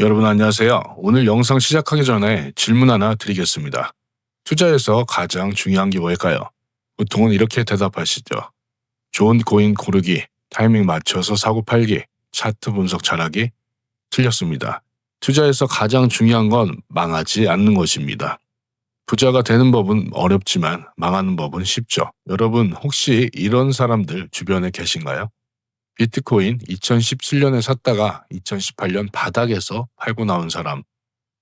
여러분 안녕하세요. 오늘 영상 시작하기 전에 질문 하나 드리겠습니다. 투자에서 가장 중요한 게 뭘까요? 보통은 이렇게 대답하시죠. 좋은 코인 고르기, 타이밍 맞춰서 사고 팔기, 차트 분석 잘하기. 틀렸습니다. 투자에서 가장 중요한 건 망하지 않는 것입니다. 부자가 되는 법은 어렵지만 망하는 법은 쉽죠. 여러분 혹시 이런 사람들 주변에 계신가요? 비트코인 2017년에 샀다가 2018년 바닥에서 팔고 나온 사람,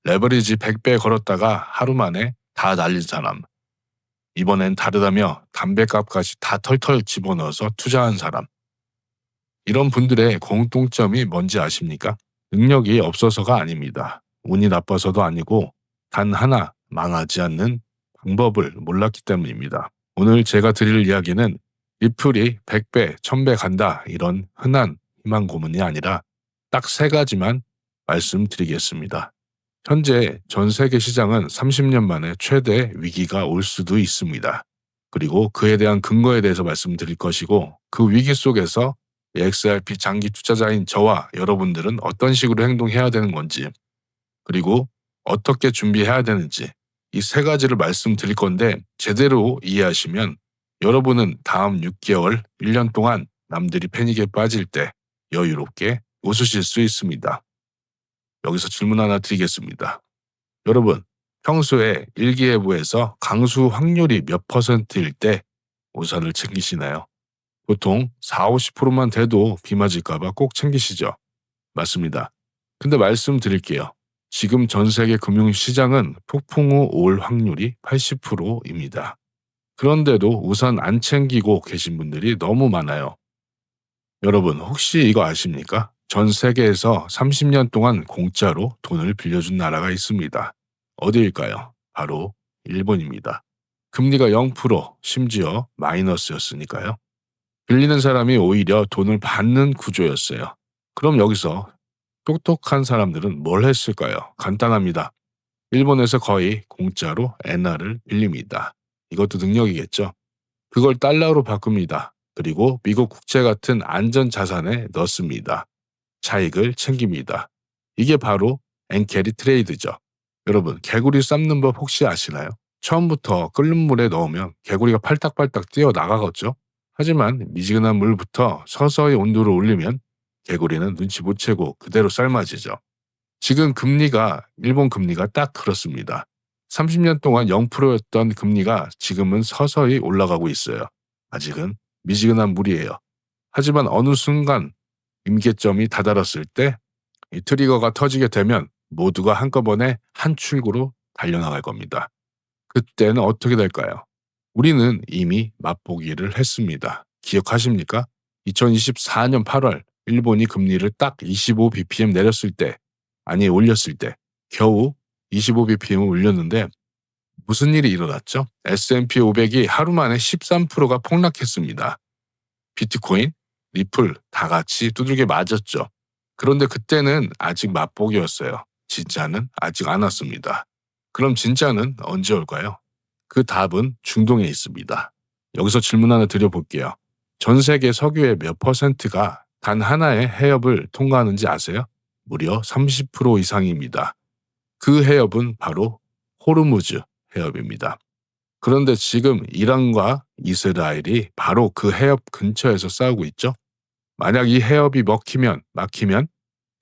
레버리지 100배 걸었다가 하루 만에 다 날린 사람, 이번엔 다르다며 담배값까지 다 털털 집어넣어서 투자한 사람. 이런 분들의 공통점이 뭔지 아십니까? 능력이 없어서가 아닙니다. 운이 나빠서도 아니고 단 하나 망하지 않는 방법을 몰랐기 때문입니다. 오늘 제가 드릴 이야기는 리플이 100배, 1000배 간다 이런 흔한 희망 고문이 아니라 딱 세 가지만 말씀드리겠습니다. 현재 전 세계 시장은 30년 만에 최대 위기가 올 수도 있습니다. 그리고 그에 대한 근거에 대해서 말씀드릴 것이고 그 위기 속에서 XRP 장기 투자자인 저와 여러분들은 어떤 식으로 행동해야 되는 건지 그리고 어떻게 준비해야 되는지 이 세 가지를 말씀드릴 건데 제대로 이해하시면 여러분은 다음 6개월, 1년 동안 남들이 패닉에 빠질 때 여유롭게 웃으실 수 있습니다. 여기서 질문 하나 드리겠습니다. 여러분, 평소에 일기예보에서 강수 확률이 몇 퍼센트일 때 우산을 챙기시나요? 보통 4, 50%만 돼도 비 맞을까봐 꼭 챙기시죠? 맞습니다. 근데 말씀드릴게요. 지금 전 세계 금융시장은 폭풍 후 올 확률이 80%입니다. 그런데도 우산 안 챙기고 계신 분들이 너무 많아요. 여러분 혹시 이거 아십니까? 전 세계에서 30년 동안 공짜로 돈을 빌려준 나라가 있습니다. 어디일까요? 바로 일본입니다. 금리가 0%, 심지어 마이너스였으니까요. 빌리는 사람이 오히려 돈을 받는 구조였어요. 그럼 여기서 똑똑한 사람들은 뭘 했을까요? 간단합니다. 일본에서 거의 공짜로 엔화를 빌립니다. 이것도 능력이겠죠. 그걸 달러로 바꿉니다. 그리고 미국 국채 같은 안전 자산에 넣습니다. 차익을 챙깁니다. 이게 바로 엔캐리 트레이드죠. 여러분, 개구리 삶는 법 혹시 아시나요? 처음부터 끓는 물에 넣으면 개구리가 팔딱팔딱 뛰어나가겠죠? 하지만 미지근한 물부터 서서히 온도를 올리면 개구리는 눈치 못 채고 그대로 삶아지죠. 지금 일본 금리가 딱 그렇습니다. 30년 동안 0%였던 금리가 지금은 서서히 올라가고 있어요. 아직은 미지근한 물이에요. 하지만 어느 순간 임계점이 다다랐을 때 이 트리거가 터지게 되면 모두가 한꺼번에 한 출구로 달려나갈 겁니다. 그때는 어떻게 될까요? 우리는 이미 맛보기를 했습니다. 기억하십니까? 2024년 8월 일본이 금리를 딱 25bpm 내렸을 때, 아니 올렸을 때 겨우 25bpm을 올렸는데 무슨 일이 일어났죠? S&P 500이 하루 만에 13%가 폭락했습니다. 비트코인, 리플 다 같이 두들겨 맞았죠. 그런데 그때는 아직 맛보기였어요. 진짜는 아직 안 왔습니다. 그럼 진짜는 언제 올까요? 그 답은 중동에 있습니다. 여기서 질문 하나 드려볼게요. 전 세계 석유의 몇 퍼센트가 단 하나의 해협을 통과하는지 아세요? 무려 30% 이상입니다. 그 해협은 바로 호르무즈 해협입니다. 그런데 지금 이란과 이스라엘이 바로 그 해협 근처에서 싸우고 있죠? 만약 이 해협이 막히면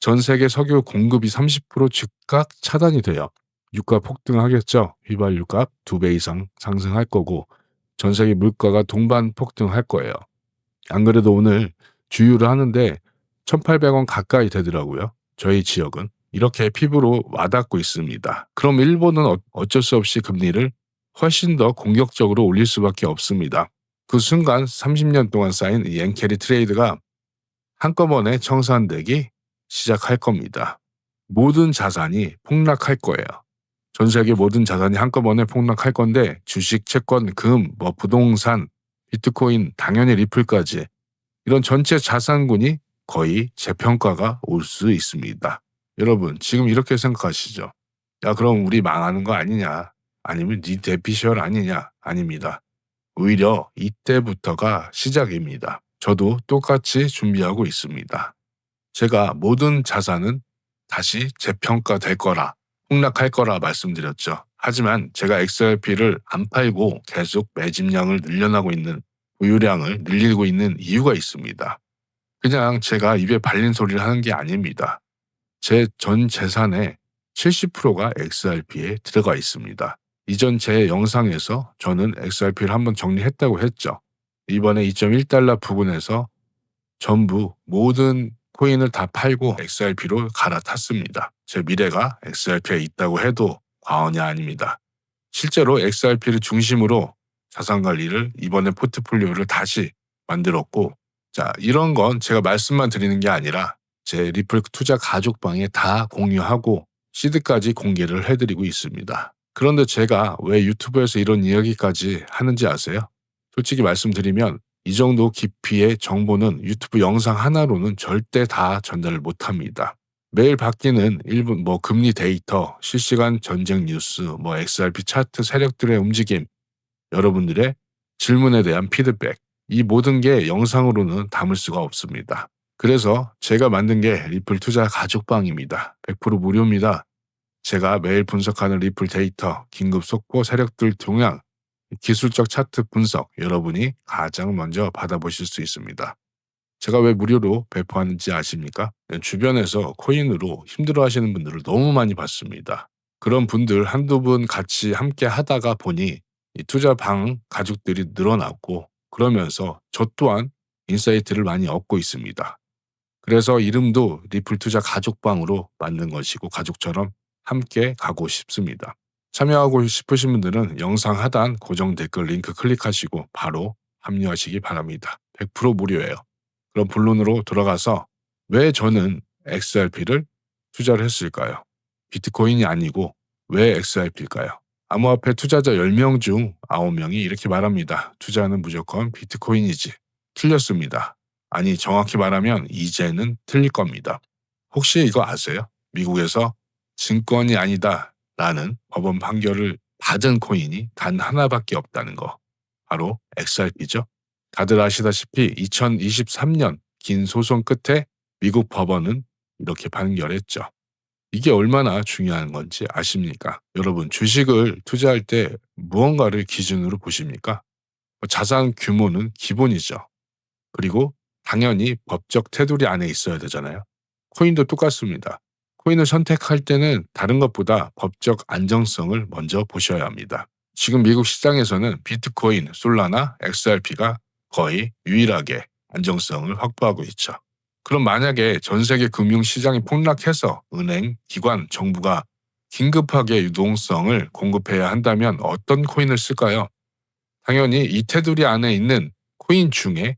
전 세계 석유 공급이 30% 즉각 차단이 돼요. 유가 폭등하겠죠. 휘발유값 2배 이상 상승할 거고 전 세계 물가가 동반 폭등할 거예요. 안 그래도 오늘 주유를 하는데 1,800원 가까이 되더라고요. 저희 지역은. 이렇게 피부로 와닿고 있습니다. 그럼 일본은 어쩔 수 없이 금리를 훨씬 더 공격적으로 올릴 수밖에 없습니다. 그 순간 30년 동안 쌓인 이 엔캐리 트레이드가 한꺼번에 청산되기 시작할 겁니다. 모든 자산이 폭락할 거예요. 전 세계 모든 자산이 한꺼번에 폭락할 건데 주식, 채권, 금, 부동산, 비트코인, 당연히 리플까지 이런 전체 자산군이 거의 재평가가 올 수 있습니다. 여러분 지금 이렇게 생각하시죠? 야 그럼 우리 망하는 거 아니냐? 아니면 네 대피셜 아니냐? 아닙니다. 오히려 이때부터가 시작입니다. 저도 똑같이 준비하고 있습니다. 제가 모든 자산은 다시 재평가될 거라, 폭락할 거라 말씀드렸죠. 하지만 제가 XRP를 안 팔고 계속 매집량을 늘려나고 있는, 보유량을 늘리고 있는 이유가 있습니다. 그냥 제가 입에 발린 소리를 하는 게 아닙니다. 제 전 재산의 70%가 XRP에 들어가 있습니다. 이전 제 영상에서 저는 XRP를 한번 정리했다고 했죠. 이번에 2.1달러 부근에서 전부 모든 코인을 다 팔고 XRP로 갈아탔습니다. 제 미래가 XRP에 있다고 해도 과언이 아닙니다. 실제로 XRP를 중심으로 자산 관리를, 이번에 포트폴리오를 다시 만들었고, 자, 이런 건 제가 말씀만 드리는 게 아니라 제 리플 투자 가족방에 다 공유하고 시드까지 공개를 해드리고 있습니다. 그런데 제가 왜 유튜브에서 이런 이야기까지 하는지 아세요? 솔직히 말씀드리면 이 정도 깊이의 정보는 유튜브 영상 하나로는 절대 다 전달을 못합니다. 매일 바뀌는 일본 금리 데이터, 실시간 전쟁 뉴스, XRP 차트 세력들의 움직임, 여러분들의 질문에 대한 피드백, 이 모든 게 영상으로는 담을 수가 없습니다. 그래서 제가 만든 게 리플 투자 가족방입니다. 100% 무료입니다. 제가 매일 분석하는 리플 데이터, 긴급 속보 세력들 동향, 기술적 차트 분석, 여러분이 가장 먼저 받아보실 수 있습니다. 제가 왜 무료로 배포하는지 아십니까? 주변에서 코인으로 힘들어하시는 분들을 너무 많이 봤습니다. 그런 분들 한두 분 같이 함께 하다가 보니 이 투자방 가족들이 늘어났고, 그러면서 저 또한 인사이트를 많이 얻고 있습니다. 그래서 이름도 리플 투자 가족방으로 만든 것이고, 가족처럼 함께 가고 싶습니다. 참여하고 싶으신 분들은 영상 하단 고정 댓글 링크 클릭하시고 바로 합류하시기 바랍니다. 100% 무료예요. 그럼 본론으로 돌아가서 왜 저는 XRP를 투자를 했을까요? 비트코인이 아니고 왜 XRP일까요? 암호화폐 투자자 10명 중 9명이 이렇게 말합니다. 투자는 무조건 비트코인이지. 틀렸습니다. 아니, 정확히 말하면 이제는 틀릴 겁니다. 혹시 이거 아세요? 미국에서 증권이 아니다 라는 법원 판결을 받은 코인이 단 하나밖에 없다는 거. 바로 XRP죠. 다들 아시다시피 2023년 긴 소송 끝에 미국 법원은 이렇게 판결했죠. 이게 얼마나 중요한 건지 아십니까? 여러분, 주식을 투자할 때 무언가를 기준으로 보십니까? 자산 규모는 기본이죠. 그리고 당연히 법적 테두리 안에 있어야 되잖아요. 코인도 똑같습니다. 코인을 선택할 때는 다른 것보다 법적 안정성을 먼저 보셔야 합니다. 지금 미국 시장에서는 비트코인, 솔라나, XRP가 거의 유일하게 안정성을 확보하고 있죠. 그럼 만약에 전 세계 금융시장이 폭락해서 은행, 기관, 정부가 긴급하게 유동성을 공급해야 한다면 어떤 코인을 쓸까요? 당연히 이 테두리 안에 있는 코인 중에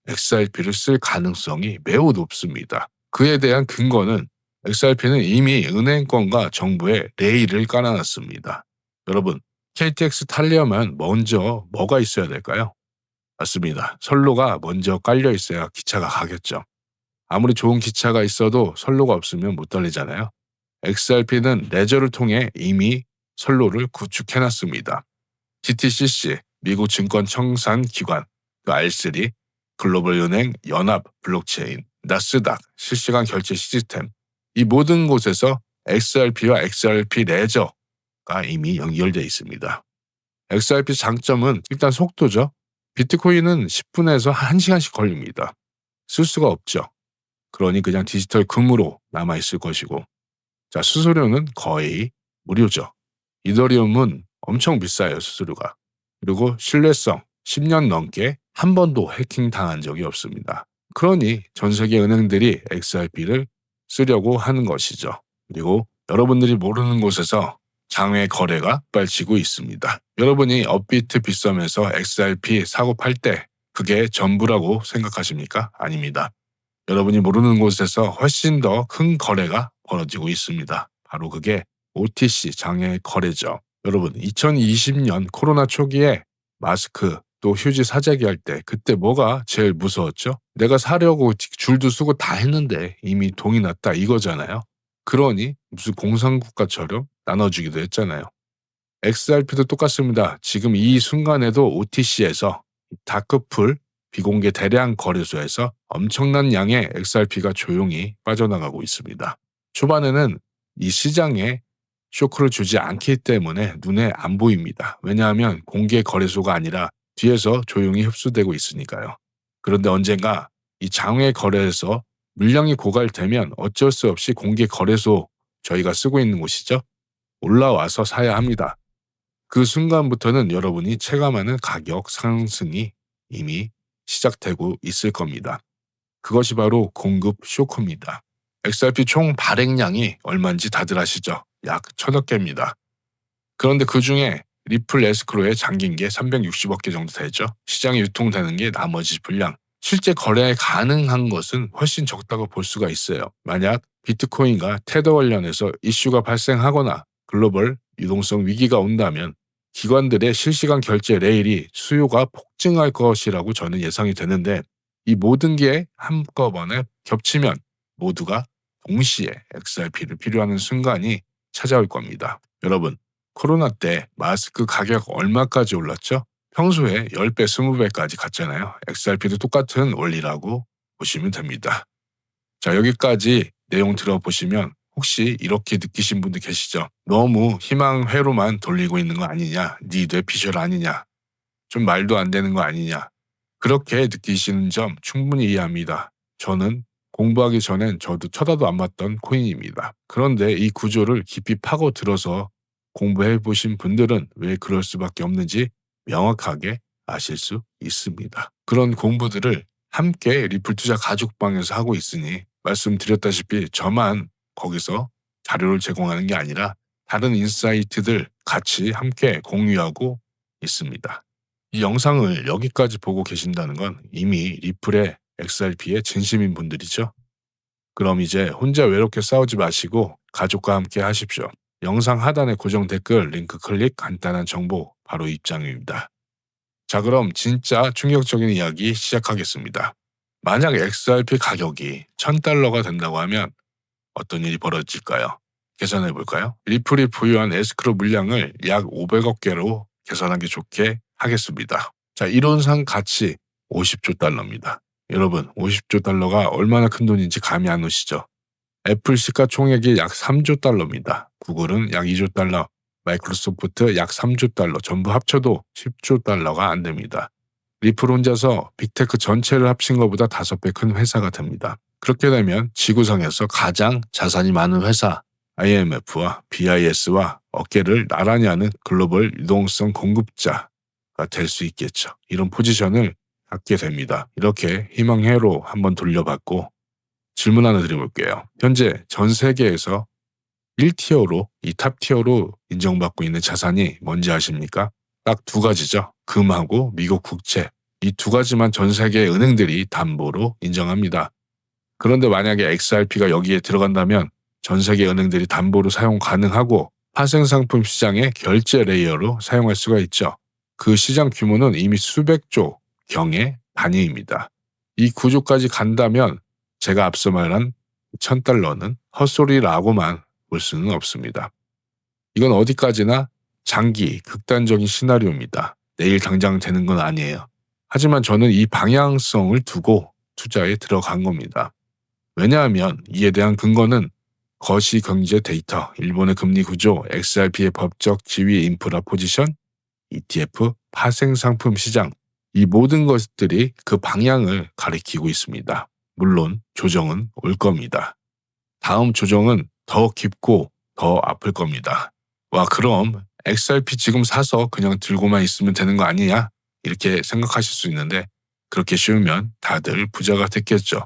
XRP를 쓸 가능성이 매우 높습니다. 그에 대한 근거는 XRP는 이미 은행권과 정부의 레일을 깔아놨습니다. 여러분, KTX 타려면 먼저 뭐가 있어야 될까요? 맞습니다. 선로가 먼저 깔려 있어야 기차가 가겠죠. 아무리 좋은 기차가 있어도 선로가 없으면 못 달리잖아요. XRP는 레저를 통해 이미 선로를 구축해놨습니다. DTCC, 미국 증권 청산 기관, R3, 글로벌 은행, 연합, 블록체인, 나스닥, 실시간 결제 시스템, 이 모든 곳에서 XRP와 XRP 레저가 이미 연결되어 있습니다. XRP 장점은 일단 속도죠. 비트코인은 10분에서 1시간씩 걸립니다. 쓸 수가 없죠. 그러니 그냥 디지털 금으로 남아있을 것이고, 자, 수수료는 거의 무료죠. 이더리움은 엄청 비싸요, 수수료가. 그리고 신뢰성, 10년 넘게 한 번도 해킹 당한 적이 없습니다. 그러니 전 세계 은행들이 XRP를 쓰려고 하는 것이죠. 그리고 여러분들이 모르는 곳에서 장외 거래가 발치고 있습니다. 여러분이 업비트 빗썸에서 XRP 사고 팔 때 그게 전부라고 생각하십니까? 아닙니다. 여러분이 모르는 곳에서 훨씬 더 큰 거래가 벌어지고 있습니다. 바로 그게 OTC 장외 거래죠. 여러분, 2020년 코로나 초기에 마스크 또 휴지 사재기 할 때 그때 뭐가 제일 무서웠죠? 내가 사려고 줄도 서고 다 했는데 이미 동이 났다 이거잖아요. 그러니 무슨 공산국가처럼 나눠주기도 했잖아요. XRP도 똑같습니다. 지금 이 순간에도 OTC에서 다크풀 비공개 대량 거래소에서 엄청난 양의 XRP가 조용히 빠져나가고 있습니다. 초반에는 이 시장에 쇼크를 주지 않기 때문에 눈에 안 보입니다. 왜냐하면 공개 거래소가 아니라 뒤에서 조용히 흡수되고 있으니까요. 그런데 언젠가 이 장외 거래에서 물량이 고갈되면 어쩔 수 없이 공개 거래소, 저희가 쓰고 있는 곳이죠, 올라와서 사야 합니다. 그 순간부터는 여러분이 체감하는 가격 상승이 이미 시작되고 있을 겁니다. 그것이 바로 공급 쇼크입니다. XRP 총 발행량이 얼마인지 다들 아시죠? 약 1000억 개입니다. 그런데 그 중에 리플 에스크로에 잠긴 게 360억 개 정도 되죠. 시장에 유통되는 게 나머지 분량. 실제 거래 가능한 것은 훨씬 적다고 볼 수가 있어요. 만약 비트코인과 테더 관련해서 이슈가 발생하거나 글로벌 유동성 위기가 온다면 기관들의 실시간 결제 레일이 수요가 폭증할 것이라고 저는 예상이 되는데, 이 모든 게 한꺼번에 겹치면 모두가 동시에 XRP를 필요하는 순간이 찾아올 겁니다. 여러분, 코로나 때 마스크 가격 얼마까지 올랐죠? 평소에 10배, 20배까지 갔잖아요. XRP도 똑같은 원리라고 보시면 됩니다. 자, 여기까지 내용 들어보시면 혹시 이렇게 느끼신 분들 계시죠? 너무 희망회로만 돌리고 있는 거 아니냐? 네 뇌피셜 아니냐? 좀 말도 안 되는 거 아니냐? 그렇게 느끼시는 점 충분히 이해합니다. 저는 공부하기 전엔 저도 쳐다도 안 봤던 코인입니다. 그런데 이 구조를 깊이 파고 들어서 공부해 보신 분들은 왜 그럴 수밖에 없는지 명확하게 아실 수 있습니다. 그런 공부들을 함께 리플 투자 가족방에서 하고 있으니 말씀드렸다시피 저만 거기서 자료를 제공하는 게 아니라 다른 인사이트들 같이 함께 공유하고 있습니다. 이 영상을 여기까지 보고 계신다는 건 이미 리플의 XRP의 진심인 분들이죠. 그럼 이제 혼자 외롭게 싸우지 마시고 가족과 함께 하십시오. 영상 하단의 고정 댓글 링크 클릭, 간단한 정보 바로 입장입니다. 자, 그럼 진짜 충격적인 이야기 시작하겠습니다. 만약 XRP 가격이 $1000가 된다고 하면 어떤 일이 벌어질까요? 계산해 볼까요? 리플이 보유한 에스크로 물량을 약 500억 개로 계산하기 좋게 하겠습니다. 자, 이론상 가치 50조 달러입니다. 여러분, 50조 달러가 얼마나 큰 돈인지 감이 안 오시죠? 애플 시가총액이 약 3조 달러입니다. 구글은 약 2조 달러, 마이크로소프트 약 3조 달러, 전부 합쳐도 10조 달러가 안 됩니다. 리플 혼자서 빅테크 전체를 합친 것보다 5배 큰 회사가 됩니다. 그렇게 되면 지구상에서 가장 자산이 많은 회사, IMF와 BIS와 어깨를 나란히 하는 글로벌 유동성 공급자가 될 수 있겠죠. 이런 포지션을 갖게 됩니다. 이렇게 희망회로 한번 돌려봤고, 질문 하나 드려볼게요. 현재 전 세계에서 1티어로, 이 탑티어로 인정받고 있는 자산이 뭔지 아십니까? 딱 두 가지죠. 금하고 미국 국채. 이 두 가지만 전 세계 은행들이 담보로 인정합니다. 그런데 만약에 XRP가 여기에 들어간다면 전 세계 은행들이 담보로 사용 가능하고 파생상품 시장의 결제 레이어로 사용할 수가 있죠. 그 시장 규모는 이미 수백조 경의 단위입니다. 이 구조까지 간다면 제가 앞서 말한 $1000는 헛소리라고만 볼 수는 없습니다. 이건 어디까지나 장기, 극단적인 시나리오입니다. 내일 당장 되는 건 아니에요. 하지만 저는 이 방향성을 두고 투자에 들어간 겁니다. 왜냐하면 이에 대한 근거는 거시경제 데이터, 일본의 금리 구조, XRP의 법적 지위 인프라 포지션, ETF, 파생상품 시장, 이 모든 것들이 그 방향을 가리키고 있습니다. 물론 조정은 올 겁니다. 다음 조정은 더 깊고 더 아플 겁니다. 와, 그럼 XRP 지금 사서 그냥 들고만 있으면 되는 거 아니냐? 이렇게 생각하실 수 있는데, 그렇게 쉬우면 다들 부자가 됐겠죠.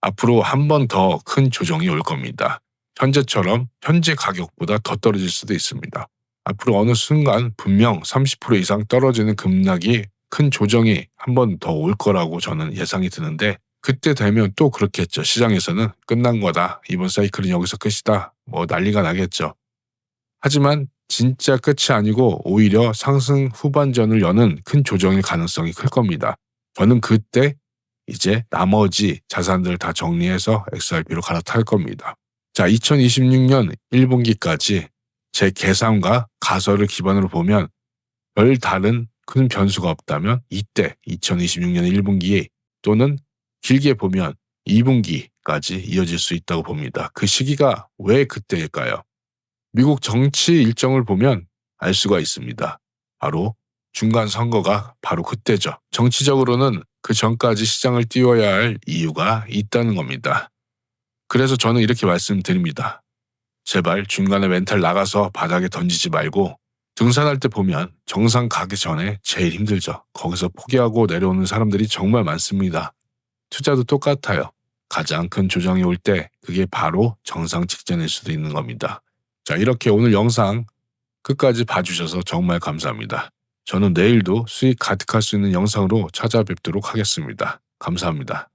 앞으로 한 번 더 큰 조정이 올 겁니다. 현재처럼 현재 가격보다 더 떨어질 수도 있습니다. 앞으로 어느 순간 분명 30% 이상 떨어지는 급락이, 큰 조정이 한 번 더 올 거라고 저는 예상이 드는데, 그때 되면 또 그렇겠죠. 시장에서는 끝난 거다. 이번 사이클은 여기서 끝이다. 난리가 나겠죠. 하지만 진짜 끝이 아니고 오히려 상승 후반전을 여는 큰 조정일 가능성이 클 겁니다. 저는 그때 이제 나머지 자산들 다 정리해서 XRP로 갈아탈 겁니다. 자, 2026년 1분기까지 제 계산과 가설을 기반으로 보면 별 다른 큰 변수가 없다면 이때 2026년 1분기 또는 길게 보면 2분기 까지 이어질 수 있다고 봅니다. 그 시기가 왜 그때일까요? 미국 정치 일정을 보면 알 수가 있습니다. 바로 중간 선거가 바로 그때죠. 정치적으로는 그 전까지 시장을 띄워야 할 이유가 있다는 겁니다. 그래서 저는 이렇게 말씀드립니다. 제발 중간에 멘탈 나가서 바닥에 던지지 말고 등산할 때 보면 정상 가기 전에 제일 힘들죠. 거기서 포기하고 내려오는 사람들이 정말 많습니다. 투자도 똑같아요. 가장 큰 조정이 올 때 그게 바로 정상 직전일 수도 있는 겁니다. 자, 이렇게 오늘 영상 끝까지 봐주셔서 정말 감사합니다. 저는 내일도 수익 가득할 수 있는 영상으로 찾아뵙도록 하겠습니다. 감사합니다.